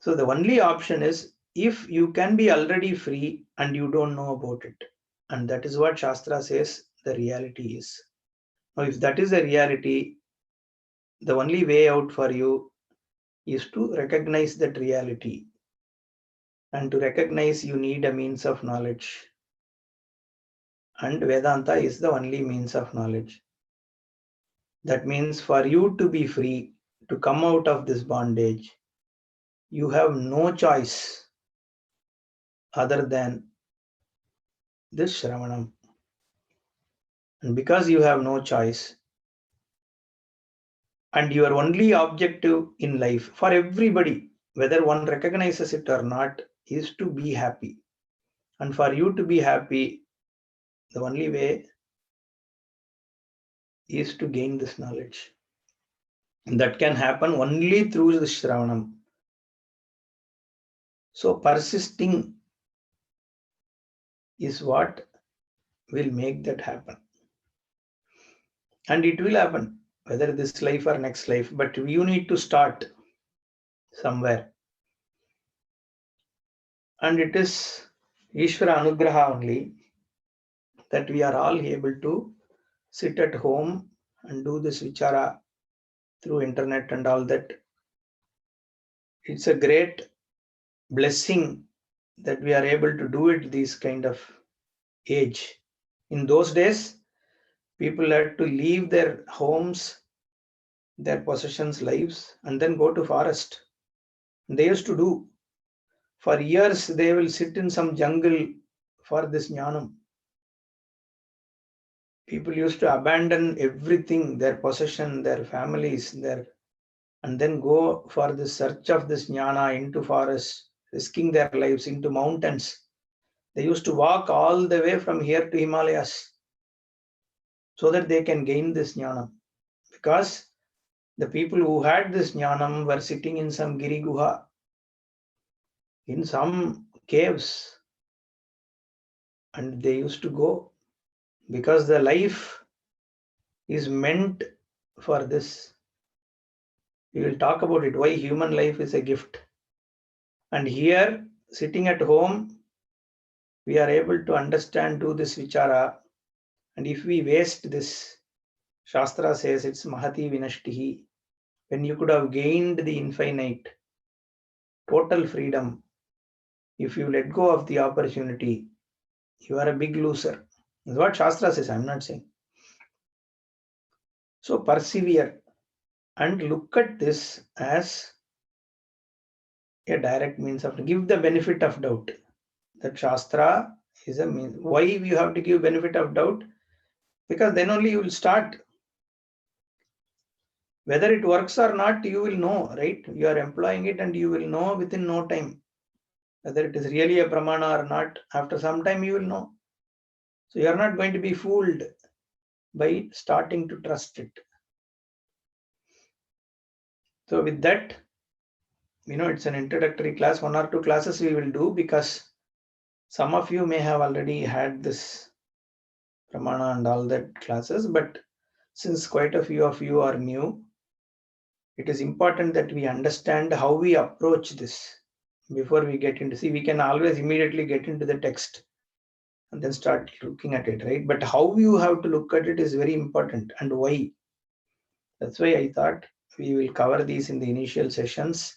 So the only option is if you can be already free and you don't know about it. And that is what Shastra says the reality is. Now, if that is the reality, the only way out for you is to recognize that reality. And to recognize, you need a means of knowledge. And Vedanta is the only means of knowledge. That means for you to be free, to come out of this bondage, you have no choice other than this Shravanam. And because you have no choice, and your only objective in life for everybody, whether one recognizes it or not, is to be happy. And for you to be happy, the only way is to gain this knowledge. And that can happen only through the Shravanam. So persisting is what will make that happen. And it will happen, whether this life or next life, but you need to start somewhere. And it is Ishvara Anugraha only that we are all able to sit at home and do this vichara through internet and all that. It's a great blessing that we are able to do it this kind of age. In those days, people had to leave their homes, their possessions, lives, and then go to forest. They used to do. For years, they will sit in some jungle for this jnanam. People used to abandon everything, their possession, their families, and then go for the search of this jnana into forests, risking their lives, into mountains. They used to walk all the way from here to Himalayas so that they can gain this jnanam. Because the people who had this jnanam were sitting in some Giri Guha, in some caves, and they used to go because the life is meant for this. We will talk about it, why human life is a gift. And here, sitting at home, we are able to understand, do this vichara. And if we waste this, Shastra says it's Mahati Vinashtihi. when you could have gained the infinite, total freedom, if you let go of the opportunity, you are a big loser. That's what Shastra says, I'm not saying. So persevere and look at this as a direct means of, give the benefit of doubt. That Shastra is a means. Why you have to give benefit of doubt? Because then only you will start. Whether it works or not, you will know, right? You are employing it and you will know within no time whether it is really a pramana or not. After some time, you will know. So you are not going to be fooled by starting to trust it. So with that, it's an introductory class. 1 or 2 classes we will do, because some of you may have already had this pramana and all that classes, but since quite a few of you are new, it is important that we understand how we approach this before we get into. See, we can always immediately get into the text and then start looking at it, right? But how you have to look at it is very important, and why. That's why I thought we will cover these in the initial sessions.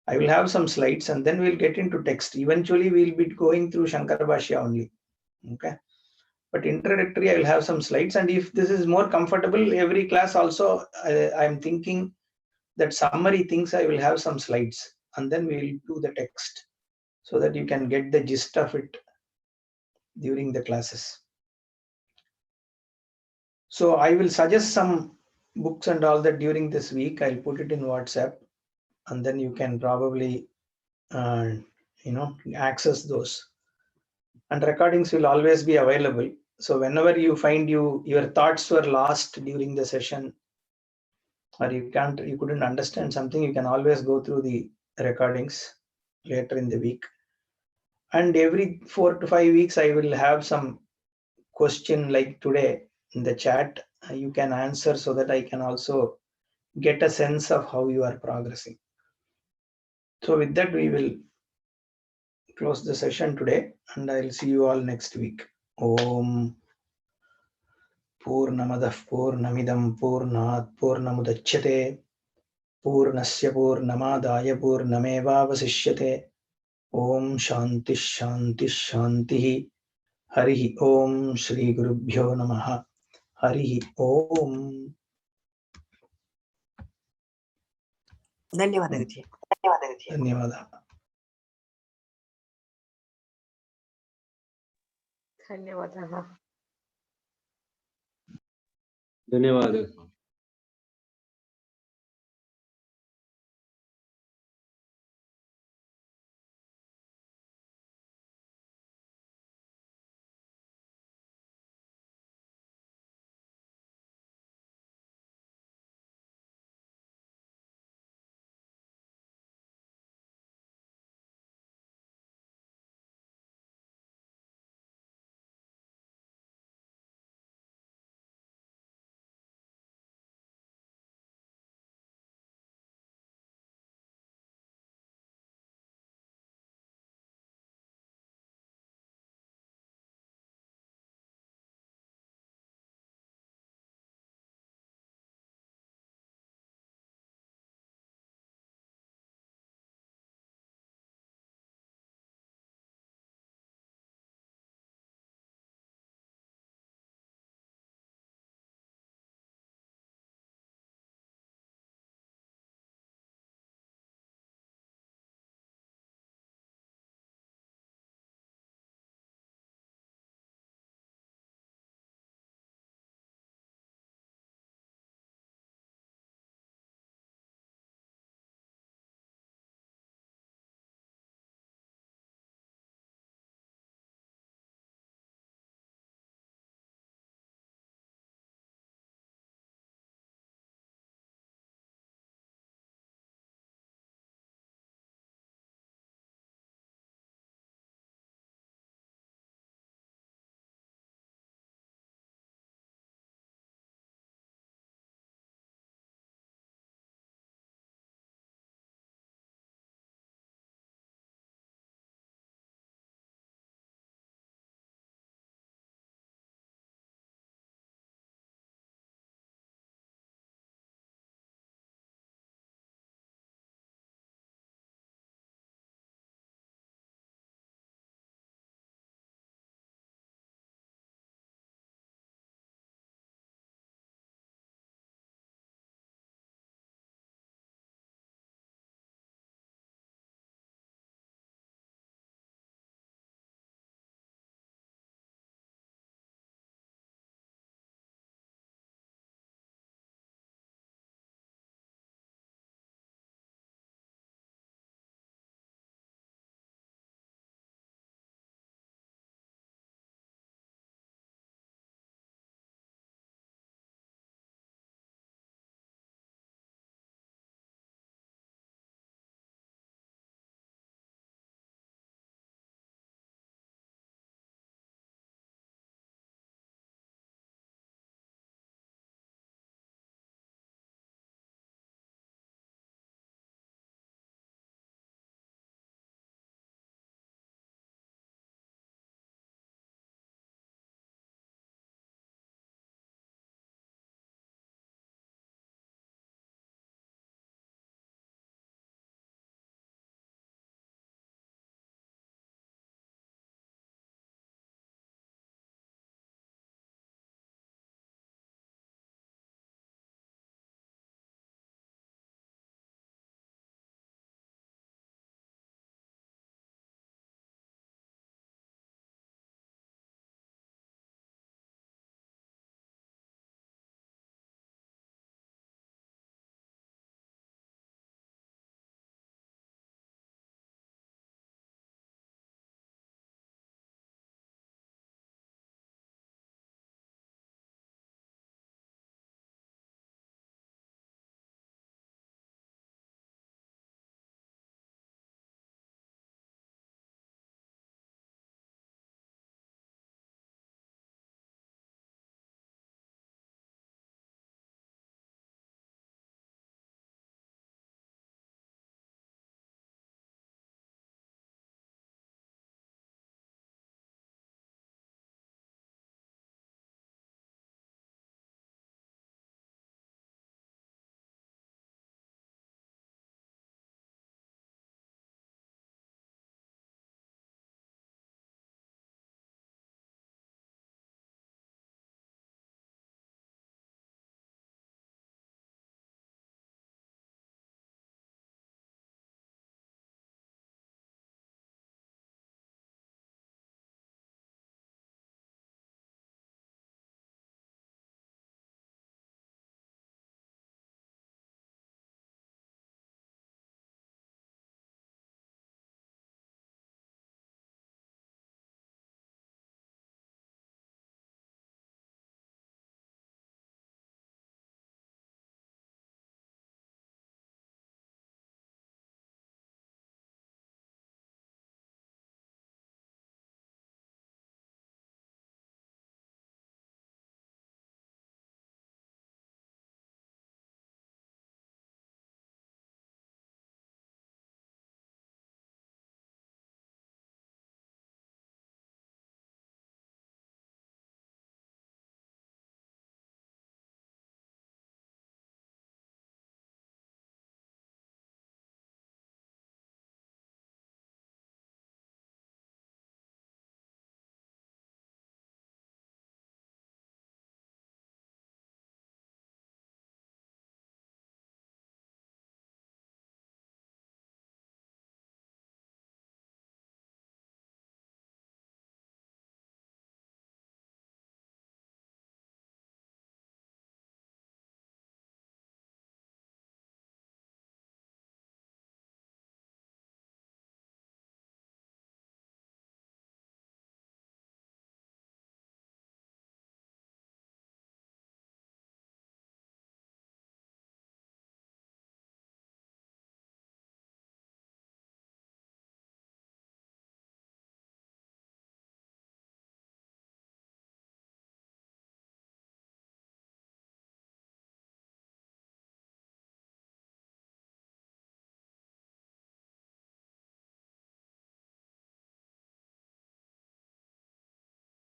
I will have some slides and then we'll get into text. Eventually, we'll be going through Shankara Bhashya only. Okay. But introductory, I will have some slides. And if this is more comfortable, every class also, I'm thinking that summary things, I will have some slides and then we will do the text so that you can get the gist of it during the classes. So I will suggest some books and all that during this week. I'll put it in WhatsApp and then you can probably, access those. And recordings will always be available. So whenever you find your thoughts were lost during the session, or you couldn't understand something, you can always go through the recordings later in the week. And every 4 to 5 weeks, I will have some question like today in the chat. You can answer so that I can also get a sense of how you are progressing. So with that, we will close the session today, and I'll see you all next week. Om Purnamadah Purnamidam Purnat Purnamudachyate Purnasya Purnamadaya Purnamevavasishyate. Om Shanti Shanti Shanti. Harihi Om Shri Gurubhyo Namaha. Harihi Om. धन्यवाद गुरुजी. धन्यवाद. धन्यवाद. धन्यवाद.